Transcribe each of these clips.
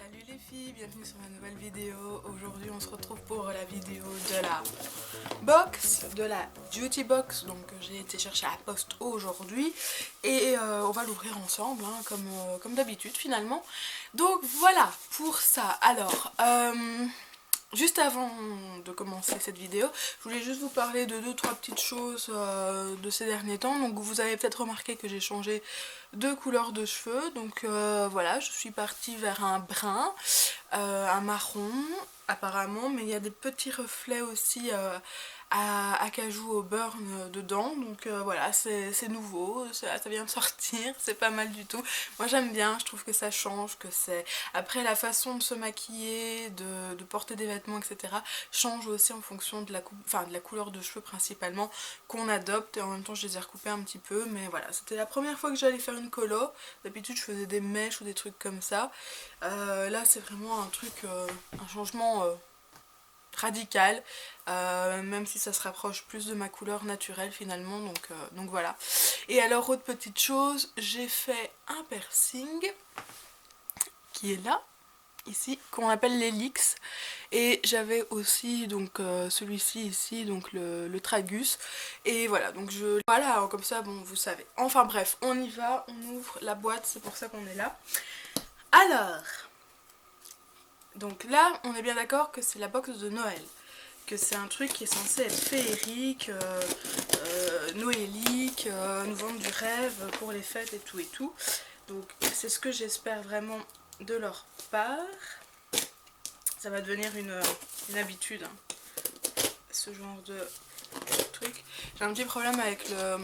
Salut les filles, bienvenue sur ma nouvelle vidéo. Aujourd'hui on se retrouve pour la vidéo de la box, de la duty box, donc j'ai été chercher à la poste aujourd'hui et on va l'ouvrir ensemble hein, comme d'habitude finalement. Donc voilà pour ça. Alors juste avant de commencer cette vidéo, je voulais juste vous parler de 2-3 petites choses de ces derniers temps. Donc vous avez peut-être remarqué que j'ai changé de couleur de cheveux. Donc voilà, je suis partie vers un brun, un marron apparemment, mais il y a des petits reflets aussi à cajou au burn dedans. Donc voilà, c'est nouveau, ça vient de sortir, c'est pas mal du tout. Moi j'aime bien, je trouve que ça change, que c'est... Après la façon de se maquiller, de porter des vêtements, etc. change aussi en fonction de la, de la couleur de cheveux principalement qu'on adopte. Et en même temps je les ai recoupés un petit peu, mais voilà, c'était la première fois que j'allais faire une colo. D'habitude je faisais des mèches ou des trucs comme ça. Là c'est vraiment un truc, un changement radical, même si ça se rapproche plus de ma couleur naturelle finalement, donc voilà. Et alors autre petite chose, j'ai fait un piercing qui est là, ici, qu'on appelle l'hélix, et j'avais aussi donc celui-ci ici, donc le tragus, et voilà, donc voilà, comme ça, bon, vous savez. Enfin bref, on y va, on ouvre la boîte, c'est pour ça qu'on est là. Alors, donc là, on est bien d'accord que c'est la box de Noël, que c'est un truc qui est censé être féerique, noélique, nous vendre du rêve pour les fêtes et tout et tout. Donc c'est ce que j'espère vraiment de leur part. Ça va devenir une habitude, hein, ce genre de truc. J'ai un petit problème avec le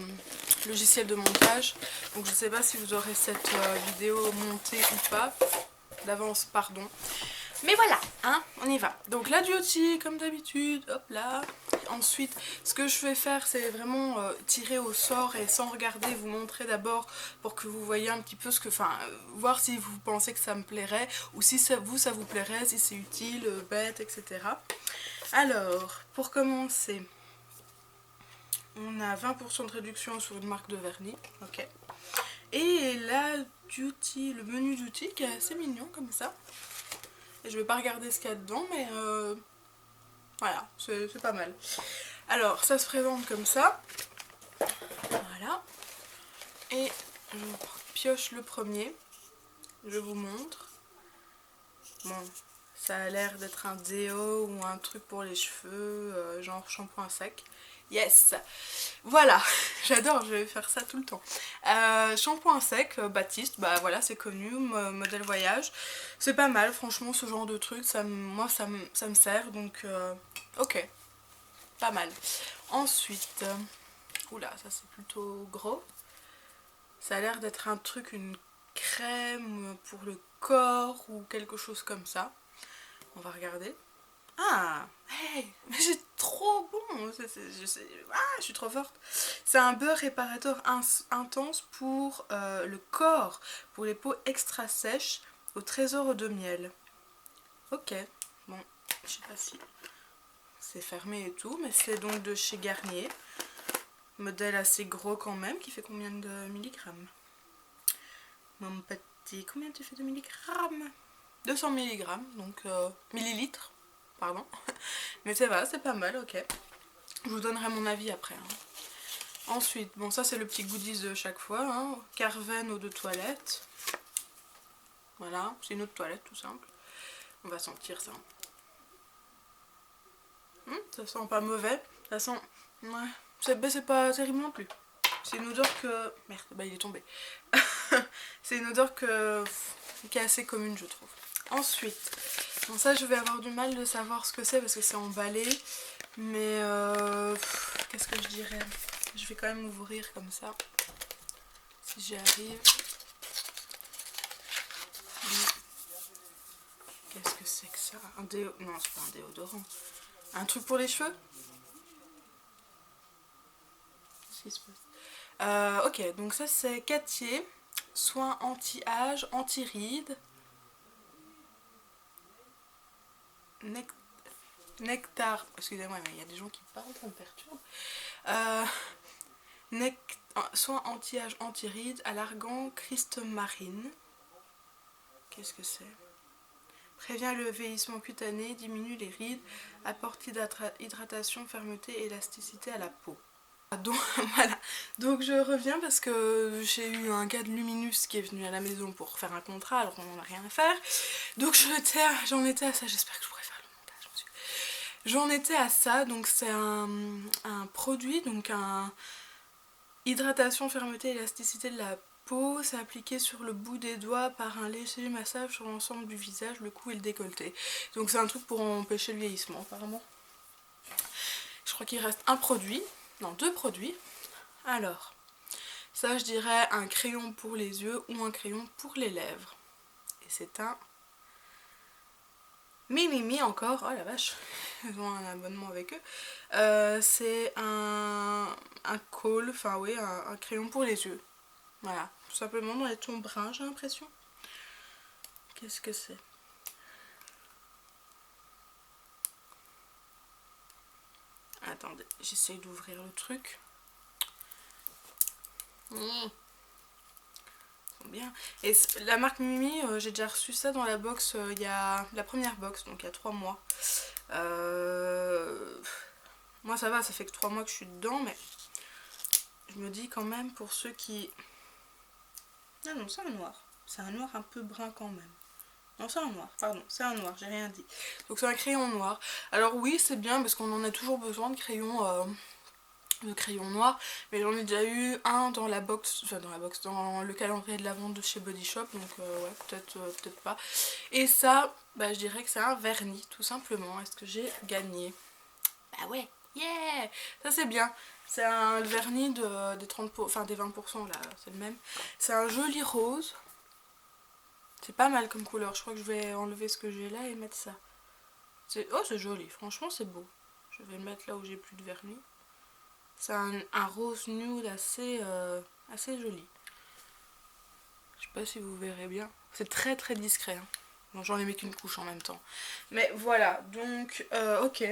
logiciel de montage, donc je sais pas si vous aurez cette vidéo montée ou pas. D'avance, pardon. Mais voilà, hein, on y va. Donc la duty, comme d'habitude, hop là. Ensuite, ce que je vais faire, c'est vraiment tirer au sort et sans regarder, vous montrer d'abord pour que vous voyez un petit peu ce que... Enfin, voir si vous pensez que ça me plairait ou si ça vous plairait, si c'est utile, bête, etc. Alors, pour commencer, on a 20% de réduction sur une marque de vernis, ok. Et la duty, le menu duty qui est assez mignon comme ça. Et je vais pas regarder ce qu'il y a dedans, mais voilà, c'est pas mal. Alors, ça se présente comme ça. Voilà. Et je pioche le premier. Je vous montre. Bon, ça a l'air d'être un déo ou un truc pour les cheveux, genre shampoing sec. Yes! Voilà, j'adore, je vais faire ça tout le temps. Shampoing sec, Baptiste, bah voilà, c'est connu, modèle voyage. C'est pas mal, franchement, ce genre de truc, moi ça me sert, donc ok, pas mal. Ensuite, oula, ça c'est plutôt gros. Ça a l'air d'être un truc, une crème pour le corps ou quelque chose comme ça. On va regarder. Ah, hey, mais c'est trop bon, je suis trop forte. C'est un beurre réparateur intense pour le corps, pour les peaux extra sèches, au trésor de miel. Ok, bon, je sais pas si c'est fermé et tout, mais c'est donc de chez Garnier. Modèle assez gros quand même, qui fait combien de milligrammes? Mon petit, combien tu fais de milligrammes? 200 milligrammes, donc millilitres, pardon. Mais ça va, c'est pas mal, ok. Je vous donnerai mon avis après. Hein. Ensuite, bon ça c'est le petit goodies de chaque fois. Hein. Carven eau de toilette. Voilà, c'est une eau de toilette tout simple. On va sentir ça. Ça sent pas mauvais. Ça sent... Ouais, c'est pas terrible non plus. C'est une odeur que... Merde, bah il est tombé. C'est une odeur qui est assez commune je trouve. Ensuite, bon ça je vais avoir du mal de savoir ce que c'est parce que c'est emballé. Mais qu'est-ce que je dirais? Je vais quand même ouvrir comme ça. Si j'y arrive. Qu'est-ce que c'est que ça? Un déo... Non, c'est pas un déodorant. Un truc pour les cheveux? Ok, donc ça c'est Cattier. Soins anti-âge, anti-rides. Nectar. Excusez-moi, mais il y a des gens qui parlent, ça me perturbe. Soins anti-âge, anti-rides à l'argan Christ Marine. Qu'est-ce que c'est? prévient le vieillissement cutané, diminue les rides, apporte hydratation, fermeté et élasticité à la peau. Donc voilà, donc je reviens parce que j'ai eu un gars de Luminous qui est venu à la maison pour faire un contrat alors qu'on n'en a rien à faire. Donc j'en étais à ça, j'espère que je pourrai faire le montage, monsieur. J'en étais à ça, donc c'est un produit, donc un hydratation, fermeté, élasticité de la peau, c'est appliqué sur le bout des doigts par un léger massage sur l'ensemble du visage, le cou et le décolleté. Donc c'est un truc pour empêcher le vieillissement apparemment. Je crois qu'il reste un produit. Non, 2 produits. Alors, ça je dirais un crayon pour les yeux ou un crayon pour les lèvres. Et c'est un Mimimi encore, oh la vache, ils ont un abonnement avec eux. C'est un kohl, enfin oui, un crayon pour les yeux. Voilà, tout simplement dans les tons bruns j'ai l'impression. Qu'est-ce que c'est? Attendez, j'essaye d'ouvrir le truc. Bien. Et la marque Mimi, j'ai déjà reçu ça dans la box, il y a la première box, donc il y a 3 mois. Moi ça va, ça fait que 3 mois que je suis dedans, mais je me dis quand même pour ceux qui... Ah non, c'est un noir. C'est un noir un peu brun quand même. Non, c'est un noir, pardon, c'est un noir, j'ai rien dit. Donc c'est un crayon noir. Alors oui, c'est bien parce qu'on en a toujours besoin de crayons noirs, mais j'en ai déjà eu un dans la box, dans le calendrier de la vente de chez Body Shop, donc ouais, peut-être pas. Et ça, bah je dirais que c'est un vernis, tout simplement. Est-ce que j'ai gagné? Bah ouais, yeah! Ça c'est bien. C'est un vernis des 30%, enfin des 20% là, c'est le même. C'est un joli rose. C'est pas mal comme couleur, je crois que je vais enlever ce que j'ai là et mettre ça. Oh c'est joli, franchement c'est beau. Je vais le mettre là où j'ai plus de vernis. C'est un rose nude assez joli. Je sais pas si vous verrez bien. C'est très très discret. Hein. Bon, j'en ai mis qu'une couche en même temps. Mais voilà, donc ok.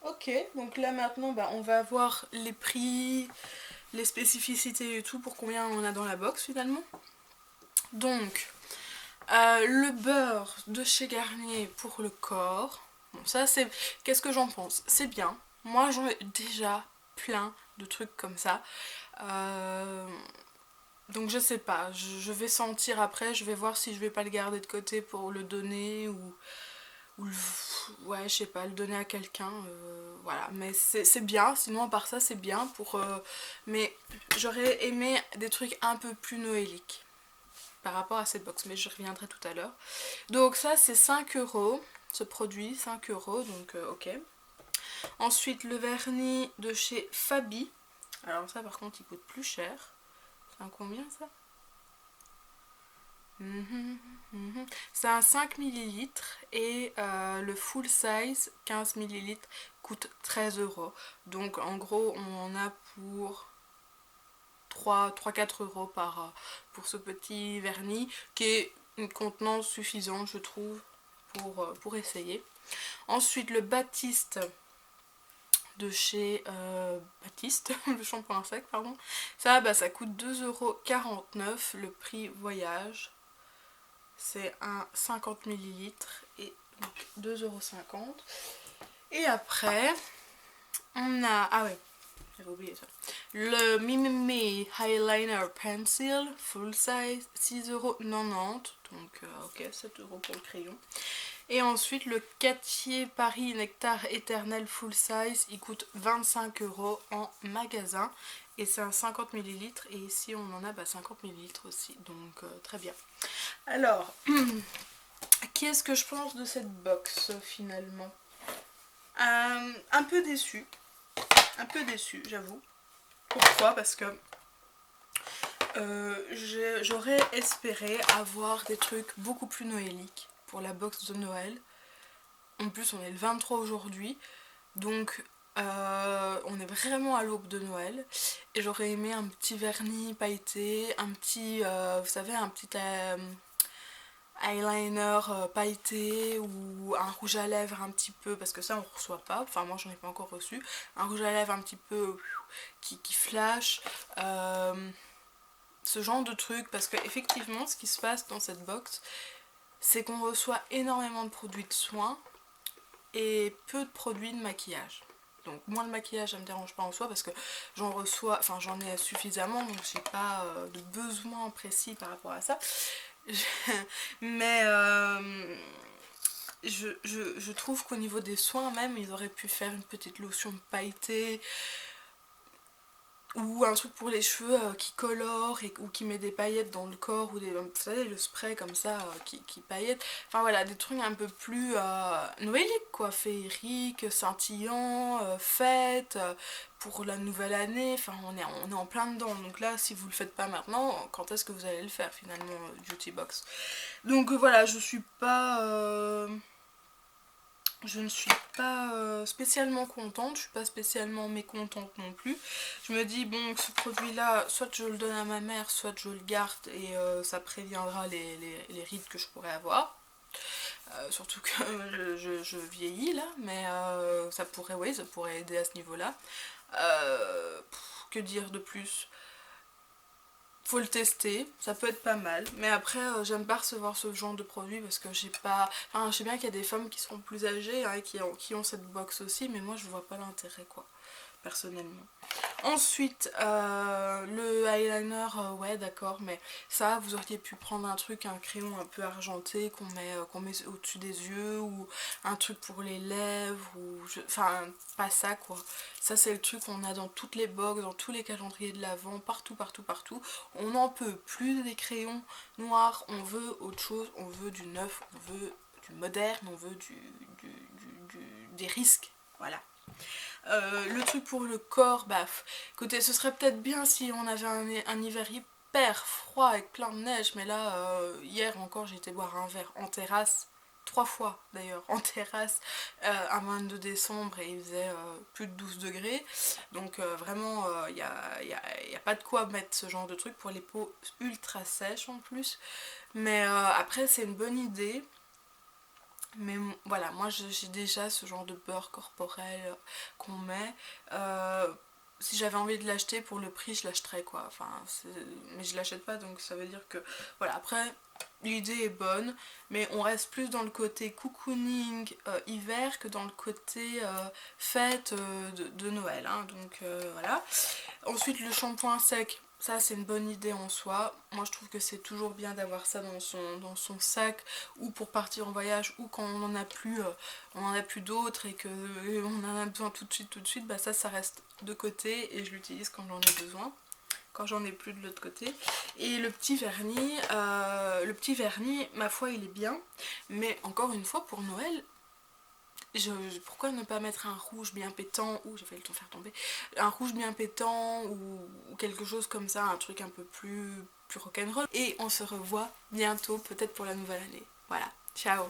Ok, donc là maintenant bah, on va voir les prix, les spécificités et tout pour combien on a dans la box finalement. Donc le beurre de chez Garnier pour le corps. Bon ça c'est... Qu'est-ce que j'en pense? C'est bien. Moi j'en ai déjà plein de trucs comme ça. Donc je sais pas, je vais sentir après, je vais voir si je vais pas le garder de côté pour le donner ou ouais je sais pas, le donner à quelqu'un, voilà, mais c'est bien, sinon à part ça c'est bien pour... mais j'aurais aimé des trucs un peu plus noéliques par rapport à cette box, mais je reviendrai tout à l'heure. Donc ça c'est 5 € ce produit, 5 €, donc ok. Ensuite le vernis de chez Fabi, alors ça par contre il coûte plus cher. C'est un combien ça? C'est un 5 ml et le full size 15 ml coûte 13 €. Donc en gros on en a pour 3-4 € pour ce petit vernis qui est une contenance suffisante je trouve pour essayer. Ensuite le Baptiste de chez Baptiste, le shampoing à sec pardon. Ça bah ça coûte 2,49 € le prix voyage. C'est un 50 ml et donc 2,50 €. Et après on a... Ah ouais, j'avais oublié ça. Le Mimimi Eyeliner Pencil full size 6,90 €. Donc ok, 7 € pour le crayon. Et ensuite le Cathier Paris Nectar Éternel full size, il coûte 25 € en magasin. Et c'est un 50 ml et ici on en a 50 ml aussi, donc très bien. Alors, qu'est-ce que je pense de cette box finalement? Un peu déçue, j'avoue. Pourquoi? Parce que j'aurais espéré avoir des trucs beaucoup plus noéliques pour la box de Noël. En plus on est le 23 aujourd'hui, donc on est vraiment à l'aube de Noël. Et j'aurais aimé un petit vernis pailleté, un petit, vous savez, un petit eyeliner pailleté ou un rouge à lèvres un petit peu, parce que ça on reçoit pas, enfin moi j'en ai pas encore reçu, un rouge à lèvres un petit peu qui flash, ce genre de truc, parce que effectivement ce qui se passe dans cette box c'est qu'on reçoit énormément de produits de soins et peu de produits de maquillage. Donc moi le maquillage ça me dérange pas en soi parce que j'en reçois, enfin j'en ai suffisamment, donc j'ai pas de besoin précis par rapport à ça. Mais je trouve qu'au niveau des soins même, ils auraient pu faire une petite lotion pailletée ou un truc pour les cheveux qui colore ou qui met des paillettes dans le corps, ou vous savez le spray comme ça qui paillette. Enfin voilà, des trucs un peu plus noéliques quoi, féeriques, scintillants, fêtes, pour la nouvelle année. Enfin on est en plein dedans, donc là si vous le faites pas maintenant, quand est-ce que vous allez le faire finalement, Beauty Box. Donc voilà, je ne suis pas spécialement contente, je suis pas spécialement mécontente non plus. Je me dis bon, ce produit là, soit je le donne à ma mère, soit je le garde et ça préviendra les rides que je pourrais avoir. Surtout que je vieillis là, mais ça pourrait, oui, ça pourrait aider à ce niveau là. Que dire de plus? Faut le tester, ça peut être pas mal, mais après j'aime pas recevoir ce genre de produit parce que j'ai pas... Enfin je sais bien qu'il y a des femmes qui seront plus âgées hein, et qui ont cette box aussi, mais moi je vois pas l'intérêt quoi, personnellement. Ensuite, le eyeliner, ouais d'accord, mais ça vous auriez pu prendre un truc, un crayon un peu argenté qu'on met au-dessus des yeux, ou un truc pour les lèvres, enfin pas ça quoi. Ça c'est le truc qu'on a dans toutes les box, dans tous les calendriers de l'Avent, partout, partout, partout. On n'en peut plus des crayons noirs, on veut autre chose, on veut du neuf, on veut du moderne, on veut des risques, voilà. Le truc pour le corps, bah écoutez, ce serait peut-être bien si on avait un hiver hyper froid avec plein de neige, mais là hier encore j'ai été boire un verre en terrasse, 3 fois d'ailleurs en terrasse, un 22 décembre, et il faisait plus de 12 degrés, donc vraiment il n'y a pas de quoi mettre ce genre de truc pour les peaux ultra sèches en plus. Mais après c'est une bonne idée. Mais voilà, moi j'ai déjà ce genre de beurre corporel qu'on met. Si j'avais envie de l'acheter pour le prix, je l'achèterais quoi. Enfin, mais je l'achète pas, donc ça veut dire que... Voilà, après, l'idée est bonne, mais on reste plus dans le côté cocooning hiver que dans le côté fête de Noël. Hein, donc voilà. Ensuite, le shampoing sec. Ça c'est une bonne idée en soi. Moi je trouve que c'est toujours bien d'avoir ça dans son sac, ou pour partir en voyage, ou quand on n'en a plus d'autres et qu'on en a besoin tout de suite, bah ça reste de côté et je l'utilise quand j'en ai besoin, quand j'en ai plus de l'autre côté. Et le petit vernis, ma foi il est bien, mais encore une fois pour Noël, pourquoi ne pas mettre un rouge bien pétant, ou j'ai failli le faire tomber, un rouge bien pétant ou quelque chose comme ça, un truc un peu plus rock'n'roll. Et on se revoit bientôt, peut-être pour la nouvelle année. Voilà, ciao.